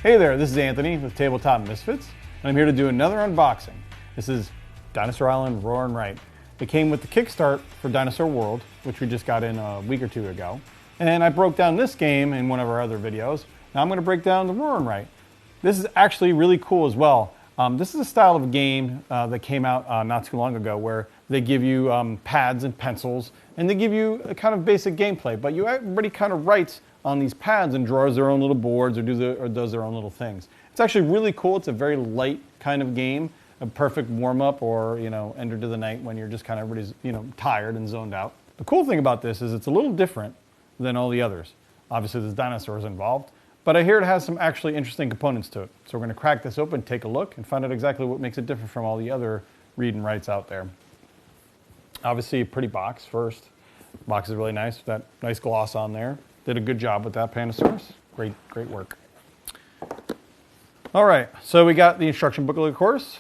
Hey there, this is Anthony with Tabletop Misfits, and I'm here to do another unboxing. This is Dinosaur Island Rawr N Write. It came with the Kickstart for Dinosaur World, which we just got in a week or two ago. And I broke down this game in one of our other videos. Now I'm going to break down the Rawr N Write. This is actually really cool as well. This is a style of game that came out not too long ago where they give you pads and pencils, and they give you a kind of basic gameplay, but everybody kind of writes on these pads and draws their own little boards or does their own little things. It's actually really cool. It's a very light kind of game, a perfect warm-up or, enter to the night when you're just kind of everybody's, tired and zoned out. The cool thing about this is it's a little different than all the others. Obviously there's dinosaurs involved, but I hear it has some actually interesting components to it. So we're going to crack this open, take a look, and find out exactly what makes it different from all the other read and writes out there. Obviously a pretty box first. Box is really nice, that nice gloss on there. Did a good job with that, Pandasaurus. Great work. All right, so we got the instruction booklet, of course.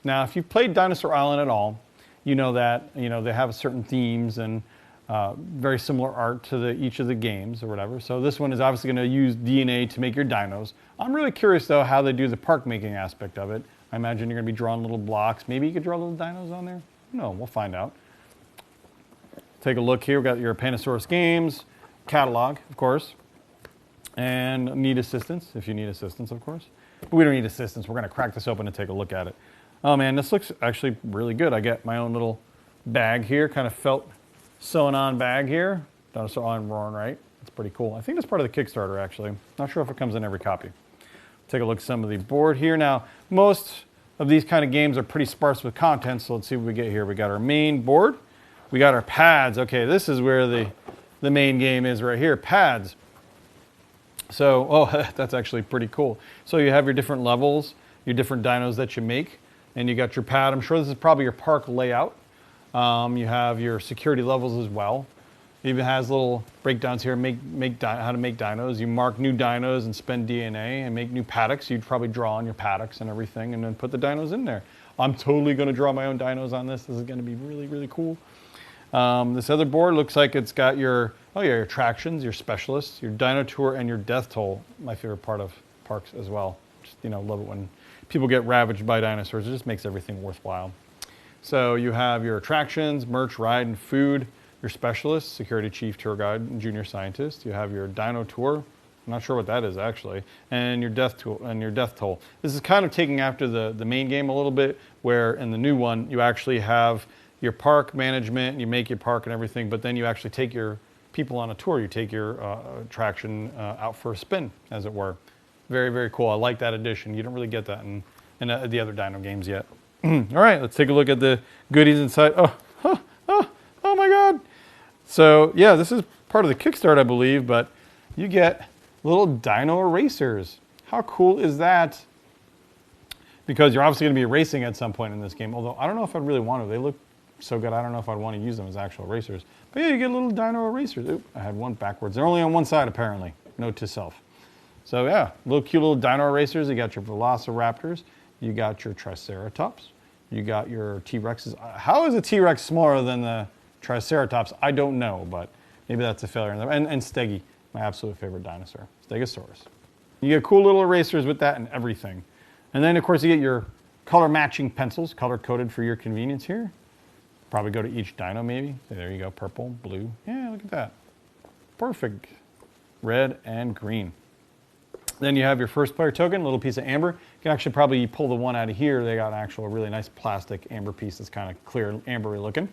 Now, if you've played Dinosaur Island at all, you know that they have certain themes and very similar art to each of the games or whatever. So this one is obviously going to use DNA to make your dinos. I'm really curious though how they do the park making aspect of it. I imagine you're going to be drawing little blocks. Maybe you could draw little dinos on there. No, we'll find out. Take a look here. We've got your Pandasaurus games catalog, of course, and need assistance if you need assistance, of course. But we don't need assistance. We're going to crack this open and take a look at it. Oh man, this looks actually really good. I get my own little bag here, kind of felt sewn on bag here. Dinosaur Island Rawr N Write. It's pretty cool. I think that's part of the Kickstarter actually. Not sure if it comes in every copy. Take a look at some of the board here. Now, most of these kind of games are pretty sparse with content, so let's see what we get here. We got our main board. We got our pads. Okay, this is where the main game is right here, pads. So, oh, that's actually pretty cool. So you have your different levels, your different dinos that you make, and you got your pad. I'm sure this is probably your park layout. You have your security levels as well. It even has little breakdowns here, how to make dinos. You mark new dinos and spend DNA and make new paddocks. You'd probably draw on your paddocks and everything and then put the dinos in there. I'm totally going to draw my own dinos on this. This is going to be really cool. This other board looks like it's got your attractions, your specialists, your dino tour, and your death toll. My favorite part of parks as well. Just, love it when people get ravaged by dinosaurs. It just makes everything worthwhile. So you have your attractions, merch, ride, and food, your specialists, security chief, tour guide, and junior scientist. You have your dino tour. I'm not sure what that is actually. And your death toll. This is kind of taking after the main game a little bit, where in the new one you actually have your park management, you make your park and everything, but then you actually take your people on a tour. You take your attraction out for a spin, as it were. Very cool. I like that addition. You don't really get that in the other dino games yet. All right, let's take a look at the goodies inside. Oh my God. So yeah, this is part of the Kickstart, I believe, but you get little dino erasers. How cool is that? Because you're obviously going to be erasing at some point in this game, although I don't know if I'd really want to. They look so good, I don't know if I'd want to use them as actual erasers. But yeah, you get little dino erasers. Oop, I had one backwards. They're only on one side, apparently. Note to self. So yeah, cute little dino erasers. You got your velociraptors. You got your triceratops. You got your T-Rexes. How is a T-Rex smaller than the triceratops? I don't know, but maybe that's a failure. And Stegi, my absolute favorite dinosaur. Stegosaurus. You get cool little erasers with that and everything. And then, of course, you get your color matching pencils, color-coded for your convenience here. Probably go to each dino, maybe. There you go, purple, blue. Yeah, look at that. Perfect. Red and green. Then you have your first player token, a little piece of amber. You can actually probably pull the one out of here. They got an actual really nice plastic amber piece that's kind of clear, ambery looking.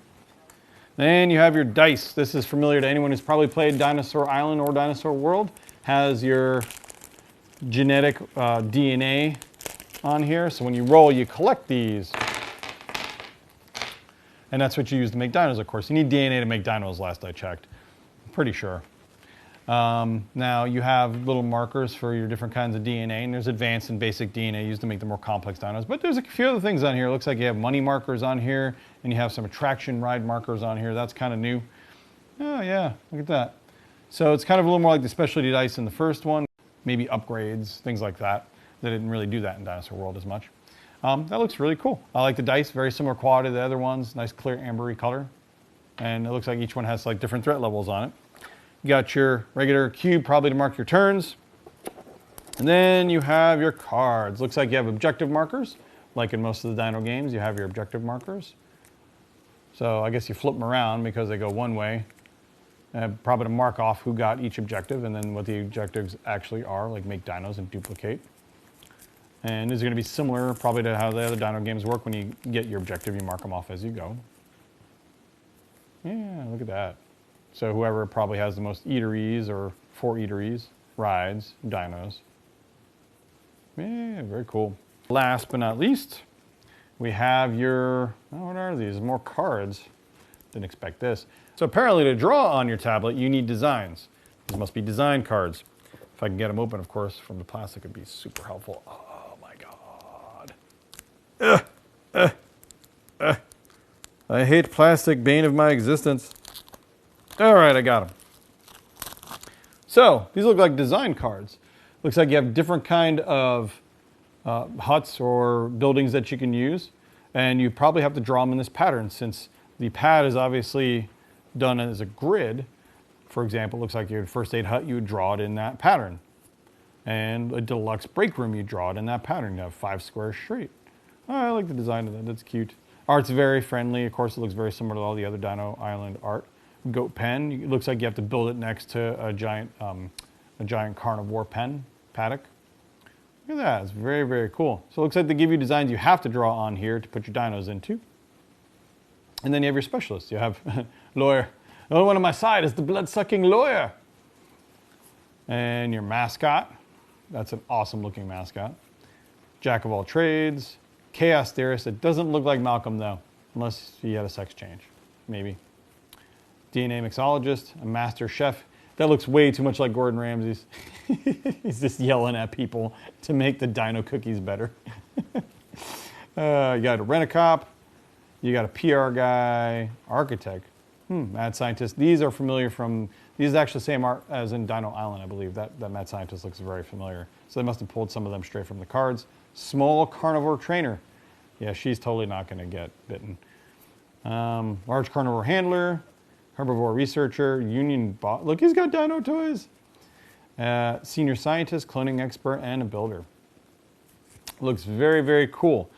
Then you have your dice. This is familiar to anyone who's probably played Dinosaur Island or Dinosaur World. Has your genetic DNA on here. So when you roll, you collect these. And that's what you use to make dinos, of course. You need DNA to make dinos, last I checked. I'm pretty sure. Now you have little markers for your different kinds of DNA, and there's advanced and basic DNA used to make the more complex dinos. But there's a few other things on here. It looks like you have money markers on here, and you have some attraction ride markers on here. That's kind of new. Oh yeah, look at that. So it's kind of a little more like the specialty dice in the first one. Maybe upgrades, things like that. They didn't really do that in Dinosaur World as much. That looks really cool. I like the dice, very similar quality to the other ones. Nice clear ambery color. And it looks like each one has like different threat levels on it. You got your regular cube, probably to mark your turns. And then you have your cards. Looks like you have objective markers. Like in most of the Dino games, you have your objective markers. So I guess you flip them around because they go one way. Probably to mark off who got each objective and then what the objectives actually are, like make dinos and duplicate. And these are going to be similar probably to how the other Dino games work. When you get your objective, you mark them off as you go. Yeah, look at that. So whoever probably has the most eateries or 4 eateries, rides, dinos. Yeah, very cool. Last but not least, we have your, oh, what are these? More cards. Didn't expect this. So apparently to draw on your tablet, you need designs. These must be design cards. If I can get them open, of course, from the plastic, it'd be super helpful. Oh my God. I hate plastic, bane of my existence. All right, I got them. So these look like design cards. Looks like you have different kind of huts or buildings that you can use. And you probably have to draw them in this pattern since the pad is obviously done as a grid. For example, it looks like your first aid hut, you would draw it in that pattern. And a deluxe break room, you draw it in that pattern. You have 5 squares straight. Oh, I like the design of that, that's cute. Art's very friendly. Of course, it looks very similar to all the other Dino Island art. Goat pen, it looks like you have to build it next to a giant carnivore pen, paddock. Look at that, it's very, very cool. So it looks like they give you designs you have to draw on here to put your dinos into. And then you have your specialists. You have lawyer. The only one on my side is the blood-sucking lawyer. And your mascot. That's an awesome looking mascot. Jack of all trades. Chaos theorist. It doesn't look like Malcolm though, unless he had a sex change, maybe. DNA mixologist, a master chef. That looks way too much like Gordon Ramsay's. He's just yelling at people to make the dino cookies better. You got a rent-a-cop. You got a PR guy, architect, mad scientist. These are familiar from, these are actually the same art as in Dino Island, I believe. That mad scientist looks very familiar. So they must have pulled some of them straight from the cards. Small carnivore trainer. Yeah, she's totally not going to get bitten. Large carnivore handler, herbivore researcher, union bot. Look, he's got dino toys. Senior scientist, cloning expert, and a builder. Looks very, very cool.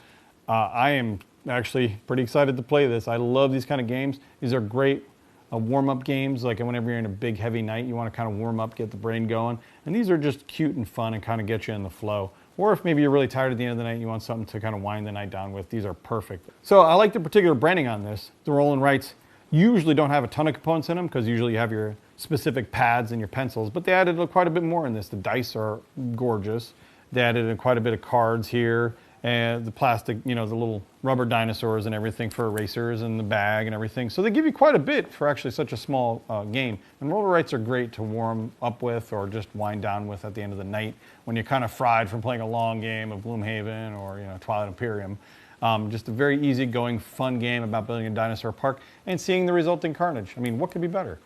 I am actually pretty excited to play this. I love these kind of games. These are great warm-up games, like whenever you're in a big heavy night, you want to kind of warm up, get the brain going. And these are just cute and fun and kind of get you in the flow. Or if maybe you're really tired at the end of the night and you want something to kind of wind the night down with, these are perfect. So I like the particular branding on this. The Rawr N Writes usually don't have a ton of components in them because usually you have your specific pads and your pencils, but they added quite a bit more in this. The dice are gorgeous. They added in quite a bit of cards here. And the plastic, you know, the little rubber dinosaurs and everything for erasers and the bag and everything. So they give you quite a bit for actually such a small game. And Rawr N Writes are great to warm up with or just wind down with at the end of the night when you're kind of fried from playing a long game of Gloomhaven or, you know, Twilight Imperium. Just a very easygoing, fun game about building a dinosaur park and seeing the resulting carnage. I mean, what could be better?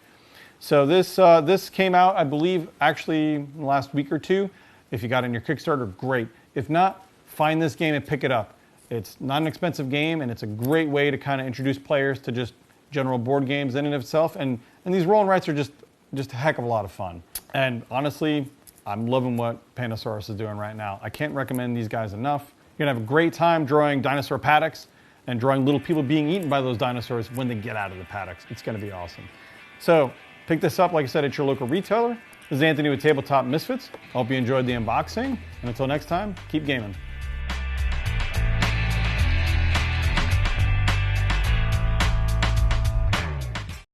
So this came out, I believe, actually in the last week or two. If you got it in your Kickstarter, great. If not, find this game and pick it up. It's not an expensive game, and it's a great way to kind of introduce players to just general board games in and of itself. And these Rawr N Writes are just a heck of a lot of fun. And honestly, I'm loving what Pandasaurus is doing right now. I can't recommend these guys enough. You're gonna have a great time drawing dinosaur paddocks and drawing little people being eaten by those dinosaurs when they get out of the paddocks. It's gonna be awesome. So pick this up, like I said, at your local retailer. This is Anthony with Tabletop Misfits. I hope you enjoyed the unboxing. And until next time, keep gaming.